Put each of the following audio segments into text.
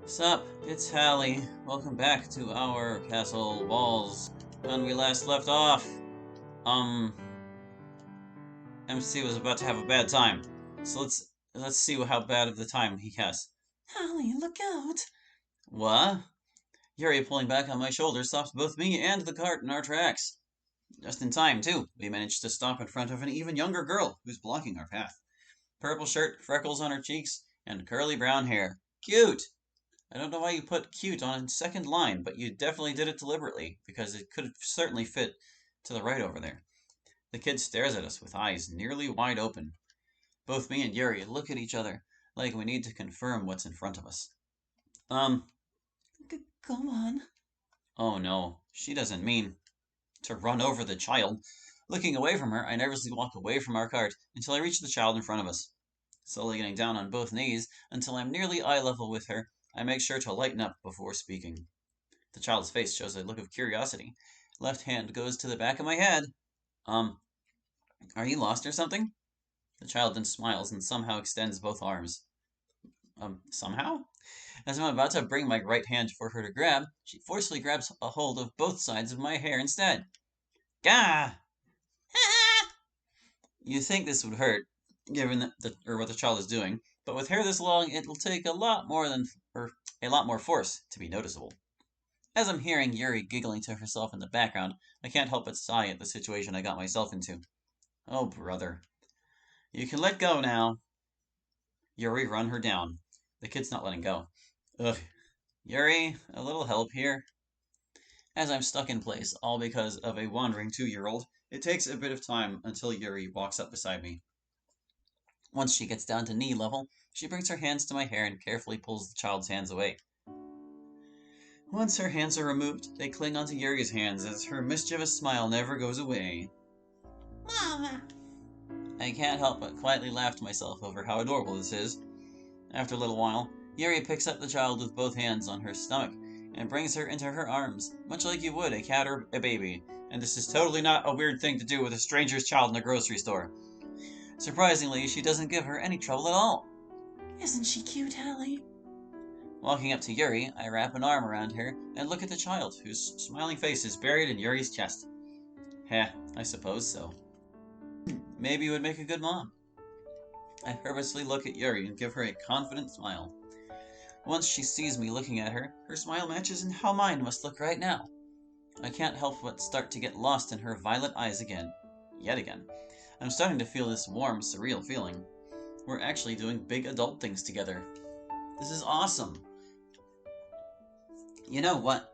Sup, it's Hallie. Welcome back to our castle walls. When we last left off, um, MC was about to have a bad time. So let's see how bad of the time he has. Hallie, look out! What? Yuri pulling back on my shoulder stops both me and the cart in our tracks. Just in time, too. We managed to stop in front of an even younger girl who's blocking our path. Purple shirt, freckles on her cheeks, and curly brown hair. Cute! I don't know why you put cute on a second line, but you definitely did it deliberately, because it could certainly fit to the right over there. The kid stares at us with eyes nearly wide open. Both me and Yuri look at each other, like we need to confirm what's in front of us. Um, Come on. oh no, she doesn't mean to run over the child. Looking away from her, I nervously walk away from our cart until I reach the child in front of us. Slowly getting down on both knees until I'm nearly eye level with her, I make sure to lighten up before speaking. The child's face shows a look of curiosity. Left hand goes to the back of my head. Um, are you lost or something? The child then smiles and somehow extends both arms. Somehow? As I'm about to bring my right hand for her to grab, she forcefully grabs a hold of both sides of my hair instead. Gah! You think this would hurt, given what the child is doing, but with hair this long, it will take a lot more force to be noticeable. As I'm hearing Yuri giggling to herself in the background, I can't help but sigh at the situation I got myself into. Oh, brother. You can let go now. Yuri, run her down. The kid's not letting go. Ugh. Yuri, a little help here. As I'm stuck in place, all because of a wandering 2-year-old, it takes a bit of time until Yuri walks up beside me. Once she gets down to knee level, she brings her hands to my hair and carefully pulls the child's hands away. Once her hands are removed, they cling onto Yuri's hands as her mischievous smile never goes away. Mama! I can't help but quietly laugh to myself over how adorable this is. After a little while, Yuri picks up the child with both hands on her stomach and brings her into her arms, much like you would a cat or a baby, and this is totally not a weird thing to do with a stranger's child in a grocery store. Surprisingly, she doesn't give her any trouble at all. Isn't she cute, Hallie? Walking up to Yuri, I wrap an arm around her and look at the child, whose smiling face is buried in Yuri's chest. Heh, I suppose so. Maybe you would make a good mom. I purposely look at Yuri and give her a confident smile. Once she sees me looking at her, her smile matches in how mine must look right now. I can't help but start to get lost in her violet eyes again. Yet again. I'm starting to feel this warm, surreal feeling. We're actually doing big adult things together. This is awesome. You know what?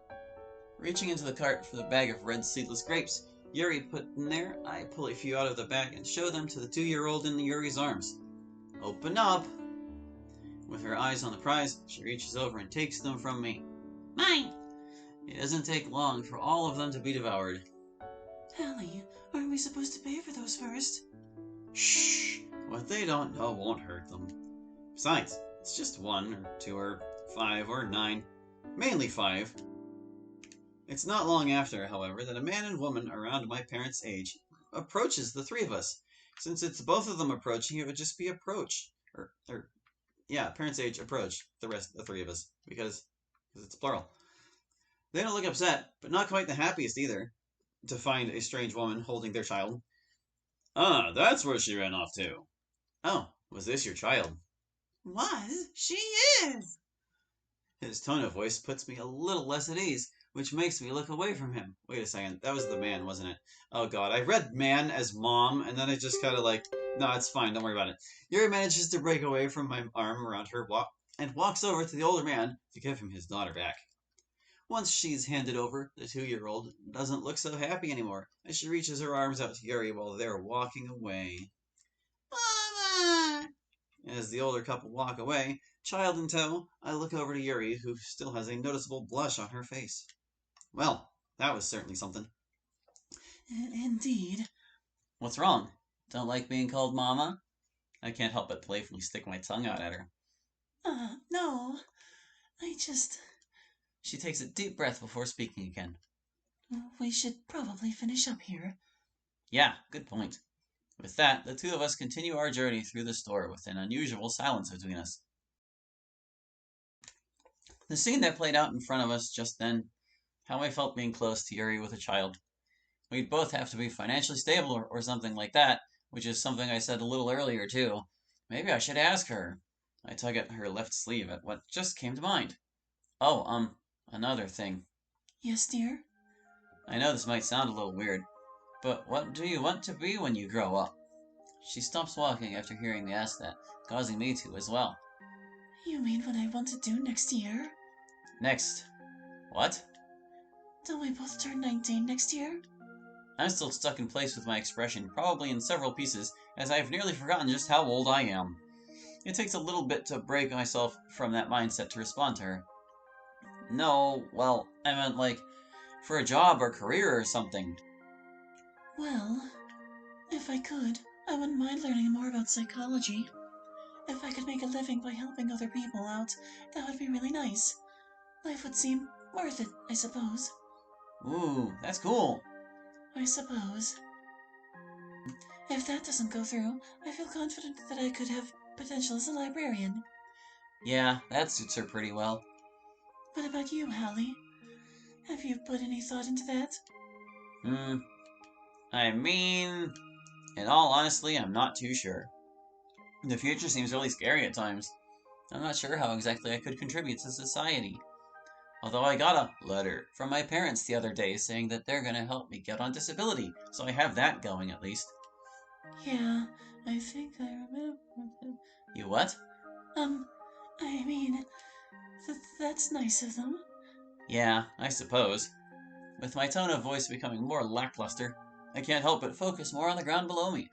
Reaching into the cart for the bag of red seedless grapes Yuri put in there, I pull a few out of the bag and show them to the 2-year-old in Yuri's arms. Open up! With her eyes on the prize, she reaches over and takes them from me. Mine! It doesn't take long for all of them to be devoured. Hallie, aren't we supposed to pay for those first? Shh! What they don't know won't hurt them. Besides, it's just 1 or 2 or 5 or 9. Mainly 5. It's not long after, however, that a man and woman around my parents' age approaches the 3 of us. Since it's both of them approaching, it would just be approach. Yeah, parents' age approach the 3 of us, because it's plural. They don't look upset, but not quite the happiest either, to find a strange woman holding their child. Ah, that's where she ran off to. Oh, was this your child? Was? She is! His tone of voice puts me a little less at ease, which makes me look away from him. Wait a second, that was the man, wasn't it? Oh god, I read man as mom, and then I just kind of like, no, it's fine, don't worry about it. Yuri manages to break away from my arm around her and walks over to the older man to give him his daughter back. Once she's handed over, the 2-year-old doesn't look so happy anymore as she reaches her arms out to Yuri while they're walking away. Mama! As the older couple walk away, child in tow, I look over to Yuri, who still has a noticeable blush on her face. Well, that was certainly something. Indeed. What's wrong? Don't like being called Mama? I can't help but playfully stick my tongue out at her. No. I just... She takes a deep breath before speaking again. We should probably finish up here. Yeah, good point. With that, the 2 of us continue our journey through the store with an unusual silence between us. The scene that played out in front of us just then, how I felt being close to Yuri with a child. We'd both have to be financially stable or something like that, which is something I said a little earlier, too. Maybe I should ask her. I tug at her left sleeve at what just came to mind. Oh, another thing. Yes, dear? I know this might sound a little weird, but what do you want to be when you grow up? She stops walking after hearing me ask that, causing me to as well. You mean what I want to do next year? Next. What? Don't we both turn 19 next year? I'm still stuck in place with my expression, probably in several pieces, as I have nearly forgotten just how old I am. It takes a little bit to break myself from that mindset to respond to her. No, well, I meant like, for a job or career or something. Well, if I could, I wouldn't mind learning more about psychology. If I could make a living by helping other people out, that would be really nice. Life would seem worth it, I suppose. Ooh, that's cool. I suppose. If that doesn't go through, I feel confident that I could have potential as a librarian. Yeah, that suits her pretty well. What about you, Hallie? Have you put any thought into that? I mean, in all honesty, I'm not too sure. The future seems really scary at times. I'm not sure how exactly I could contribute to society. Although I got a letter from my parents the other day saying that they're gonna help me get on disability, so I have that going at least. Yeah, I think I remember. You what? I mean, that's nice of them. Yeah, I suppose. With my tone of voice becoming more lackluster, I can't help but focus more on the ground below me.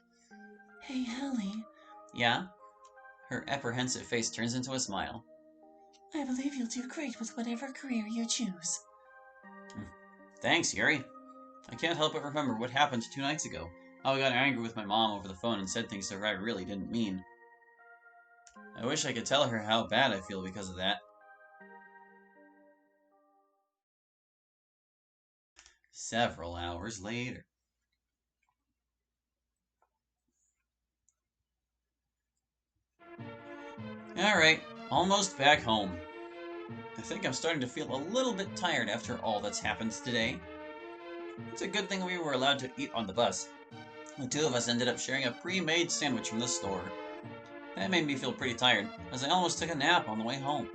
Hey, Hallie, Yeah? Her apprehensive face turns into a smile. I believe you'll do great with whatever career you choose. Thanks, Yuri. I can't help but remember what happened 2 nights ago. How I got angry with my mom over the phone and said things to her I really didn't mean. I wish I could tell her how bad I feel because of that. Several hours later. Alright, almost back home. I think I'm starting to feel a little bit tired after all that's happened today. It's a good thing we were allowed to eat on the bus. The two of us ended up sharing a pre-made sandwich from the store. That made me feel pretty tired, as I almost took a nap on the way home.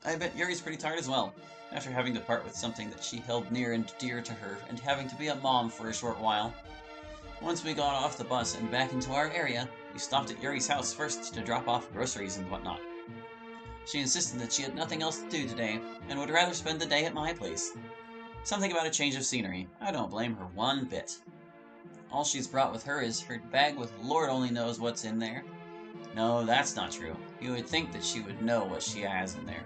I bet Yuri's pretty tired as well, after having to part with something that she held near and dear to her and having to be a mom for a short while. Once we got off the bus and back into our area, we stopped at Yuri's house first to drop off groceries and whatnot. She insisted that she had nothing else to do today and would rather spend the day at my place. Something about a change of scenery. I don't blame her one bit. All she's brought with her is her bag with Lord only knows what's in there. No, that's not true. You would think that she would know what she has in there.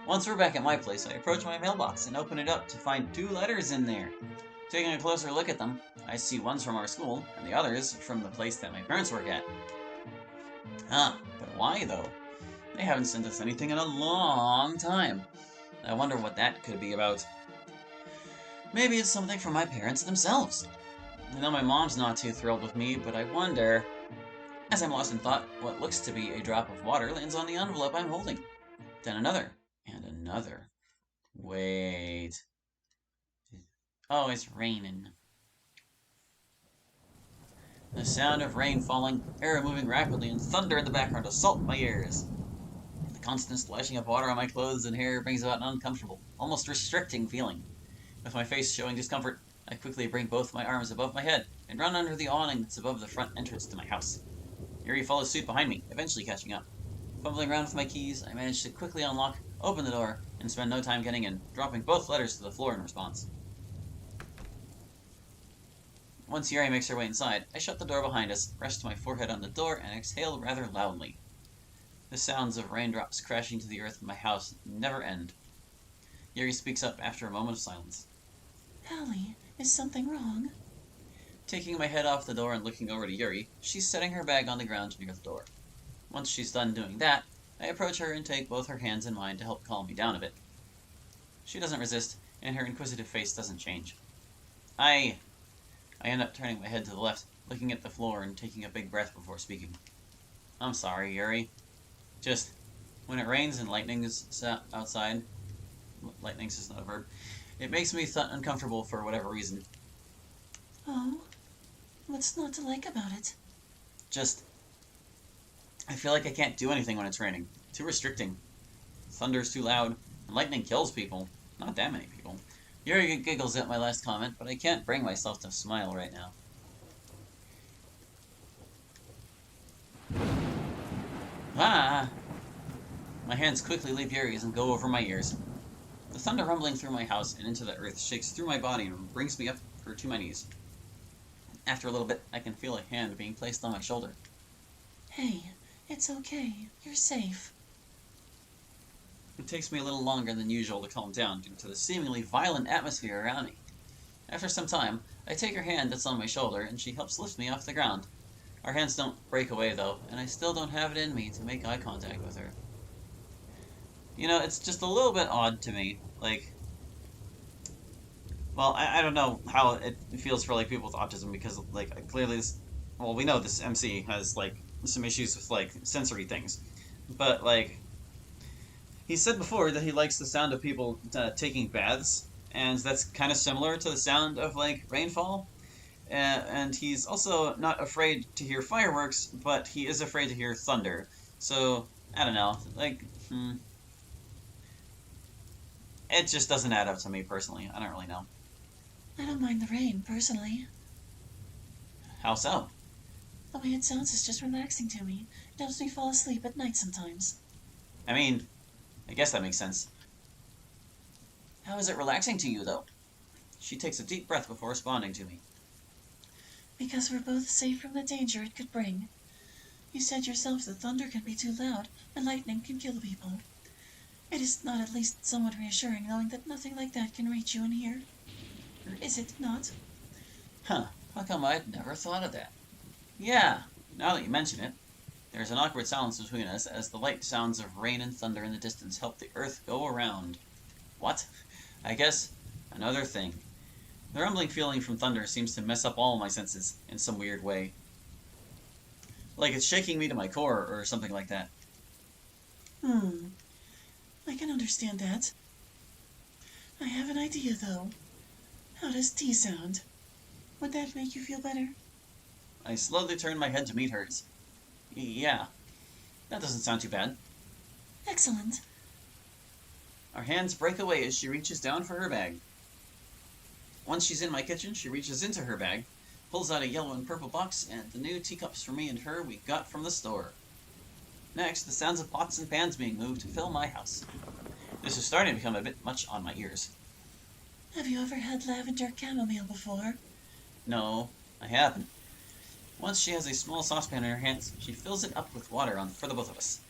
Once we're back at my place, I approach my mailbox and open it up to find 2 letters in there. Taking a closer look at them, I see one's from our school, and the other's from the place that my parents work at. Huh, but why though? They haven't sent us anything in a long time. I wonder what that could be about. Maybe it's something from my parents themselves. I know my mom's not too thrilled with me, but I wonder... As I'm lost in thought, what looks to be a drop of water lands on the envelope I'm holding. Then another, and another. Wait... Oh, it's raining. The sound of rain falling, air moving rapidly, and thunder in the background assault my ears. The constant splashing of water on my clothes and hair brings about an uncomfortable, almost restricting feeling. With my face showing discomfort, I quickly bring both my arms above my head and run under the awning that's above the front entrance to my house. Yuri follows suit behind me, eventually catching up. Fumbling around with my keys, I manage to quickly unlock, open the door, and spend no time getting in, dropping both letters to the floor in response. Once Yuri makes her way inside, I shut the door behind us, rest my forehead on the door, and exhale rather loudly. The sounds of raindrops crashing to the earth in my house never end. Yuri speaks up after a moment of silence. Hallie, is something wrong? Taking my head off the door and looking over to Yuri, she's setting her bag on the ground near the door. Once she's done doing that, I approach her and take both her hands in mine to help calm me down a bit. She doesn't resist, and her inquisitive face doesn't change. I end up turning my head to the left, looking at the floor and taking a big breath before speaking. I'm sorry, Yuri. Just When it rains and lightning's outside, lightning's just not a verb, it makes me uncomfortable for whatever reason. Oh, what's not to like about it? Just, I feel like I can't do anything when it's raining. Too restricting. Thunder's too loud, and lightning kills people. Not that many people. Yuri giggles at my last comment, but I can't bring myself to smile right now. Ah! My hands quickly leave Yuri's and go over my ears. The thunder rumbling through my house and into the earth shakes through my body and brings me up to my knees. After a little bit, I can feel a hand being placed on my shoulder. Hey, it's okay. You're safe. It takes me a little longer than usual to calm down due to the seemingly violent atmosphere around me. After some time, I take her hand that's on my shoulder and she helps lift me off the ground. Our hands don't break away though, and I still don't have it in me to make eye contact with her. You know, it's just a little bit odd to me. Like, well, I don't know how it feels for like people with autism because like clearly this, well, we know this MC has like some issues with like sensory things, but like he said before that he likes the sound of people taking baths, and that's kind of similar to the sound of like rainfall. And he's also not afraid to hear fireworks, but he is afraid to hear thunder. So I don't know, like, it just doesn't add up to me personally. I don't really know. I don't mind the rain, personally. How so? The way it sounds is just relaxing to me. It helps me fall asleep at night sometimes. I mean, I guess that makes sense. How is it relaxing to you, though? She takes a deep breath before responding to me. Because we're both safe from the danger it could bring. You said yourself that thunder can be too loud and lightning can kill people. It is not at least somewhat reassuring knowing that nothing like that can reach you in here. Or is it not? Huh, how come I'd never thought of that? Yeah, now that you mention it. There's an awkward silence between us as the light sounds of rain and thunder in the distance help the earth go around. What? I guess another thing. The rumbling feeling from thunder seems to mess up all my senses in some weird way. Like it's shaking me to my core or something like that. I can understand that. I have an idea, though. How does tea sound? Would that make you feel better? I slowly turn my head to meet hers. Yeah, that doesn't sound too bad. Excellent. Our hands break away as she reaches down for her bag. Once she's in my kitchen, she reaches into her bag, pulls out a yellow and purple box, and the new teacups for me and her we got from the store. Next, the sounds of pots and pans being moved fill my house. This is starting to become a bit much on my ears. Have you ever had lavender chamomile before? No, I haven't. Once she has a small saucepan in her hands, she fills it up with water for the both of us.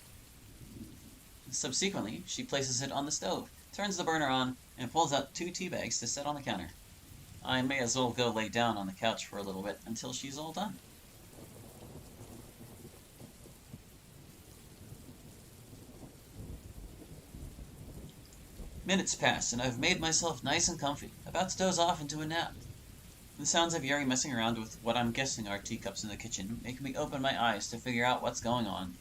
Subsequently, she places it on the stove, turns the burner on, and pulls out 2 tea bags to set on the counter. I may as well go lay down on the couch for a little bit until she's all done. Minutes pass, and I've made myself nice and comfy, about to doze off into a nap. The sounds of Yuri messing around with what I'm guessing are teacups in the kitchen make me open my eyes to figure out what's going on.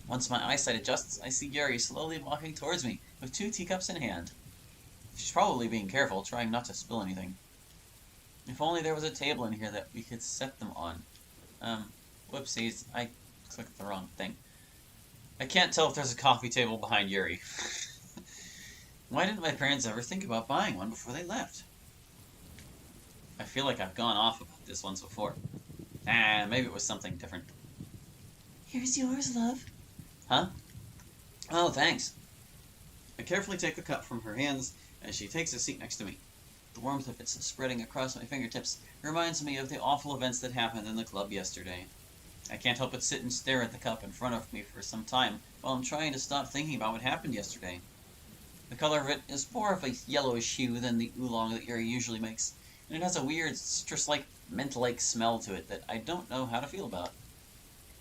Once my eyesight adjusts, I see Yuri slowly walking towards me with 2 teacups in hand. She's probably being careful, trying not to spill anything. If only there was a table in here that we could set them on. Whoopsies, I clicked the wrong thing. I can't tell if there's a coffee table behind Yuri. Why didn't my parents ever think about buying one before they left? I feel like I've gone off about this once before. Maybe it was something different. Here's yours, love. Huh? Oh, thanks. I carefully take the cup from her hands as she takes a seat next to me. The warmth of it spreading across my fingertips reminds me of the awful events that happened in the club yesterday. I can't help but sit and stare at the cup in front of me for some time while I'm trying to stop thinking about what happened yesterday. The color of it is more of a yellowish hue than the oolong that Yuri usually makes, and it has a weird citrus-like, mint-like smell to it that I don't know how to feel about.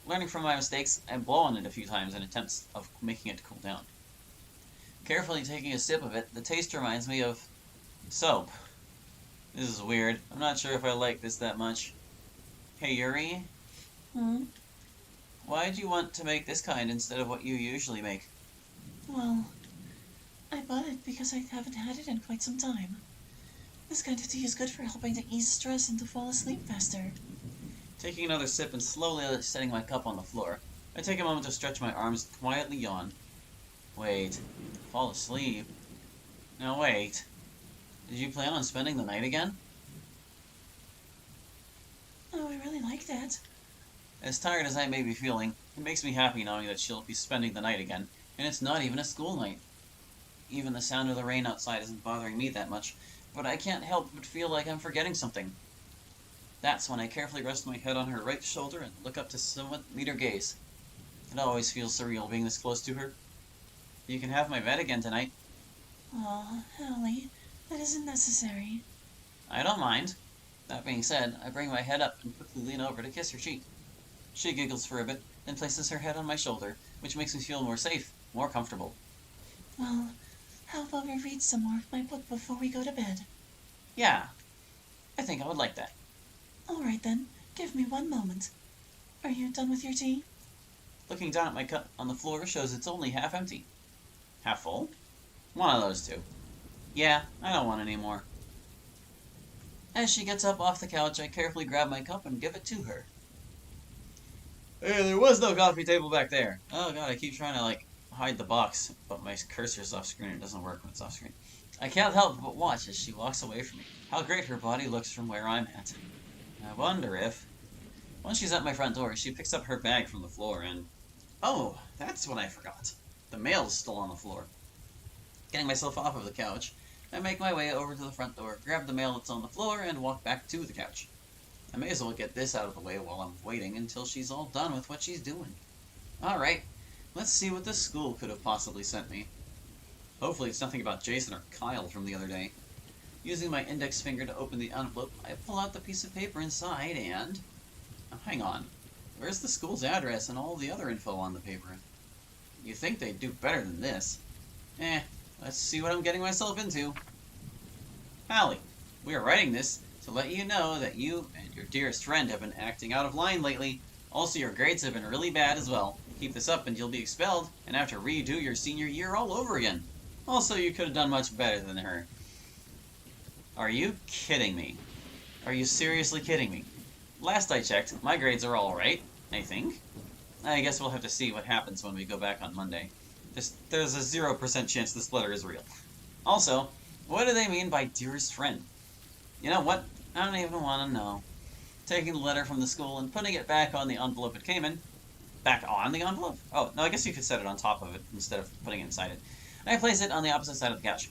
Learning from my mistakes, I blow on it a few times in attempts of making it cool down. Carefully taking a sip of it, the taste reminds me of soap. This is weird. I'm not sure if I like this that much. Hey, Yuri? Why'd you want to make this kind instead of what you usually make? Well, I bought it because I haven't had it in quite some time. This kind of tea is good for helping to ease stress and to fall asleep faster. Taking another sip and slowly setting my cup on the floor, I take a moment to stretch my arms and quietly yawn. Wait, fall asleep? No, wait. Did you plan on spending the night again? Oh, I really like that. As tired as I may be feeling, it makes me happy knowing that she'll be spending the night again, and it's not even a school night. Even the sound of the rain outside isn't bothering me that much, but I can't help but feel like I'm forgetting something. That's when I carefully rest my head on her right shoulder and look up to somewhat meet her gaze. It always feels surreal being this close to her. You can have my bed again tonight. Aw, Hallie, that isn't necessary. I don't mind. That being said, I bring my head up and quickly lean over to kiss her cheek. She giggles for a bit, then places her head on my shoulder, which makes me feel more safe, more comfortable. Well, how about we read some more of my book before we go to bed? Yeah, I think I would like that. All right then, give me one moment. Are you done with your tea? Looking down at my cup on the floor shows it's only half empty. Half full? One of those two. Yeah, I don't want any more. As she gets up off the couch, I carefully grab my cup and give it to her. Hey, there was no coffee table back there. Oh god, I keep trying to, hide the box, but my cursor's off screen. It doesn't work when it's off screen. I can't help but watch as she walks away from me. How great her body looks from where I'm at. I wonder if... Once she's at my front door, she picks up her bag from the floor and... Oh, that's what I forgot. The mail's still on the floor. Getting myself off of the couch, I make my way over to the front door, grab the mail that's on the floor, and walk back to the couch. I may as well get this out of the way while I'm waiting until she's all done with what she's doing. Alright, let's see what this school could have possibly sent me. Hopefully it's nothing about Jason or Kyle from the other day. Using my index finger to open the envelope, I pull out the piece of paper inside and... Oh, hang on. Where's the school's address and all the other info on the paper? You'd think they'd do better than this. Let's see what I'm getting myself into. Hallie, we are writing this to let you know that you and your dearest friend have been acting out of line lately. Also, your grades have been really bad as well. Keep this up and you'll be expelled and have to redo your senior year all over again. Also, you could have done much better than her. Are you kidding me? Are you seriously kidding me? Last I checked, my grades are alright, I think. I guess we'll have to see what happens when we go back on Monday. There's a 0% chance this letter is real. Also, what do they mean by dearest friend? You know what? I don't even want to know. Taking the letter from the school and putting it back on the envelope it came in. Back on the envelope? Oh, no, I guess you could set it on top of it instead of putting it inside it. I place it on the opposite side of the couch.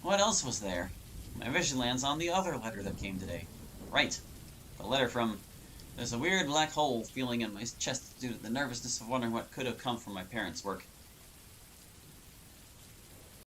What else was there? My vision lands on the other letter that came today. Right. The letter from... There's a weird black hole feeling in my chest due to the nervousness of wondering what could have come from my parents' work.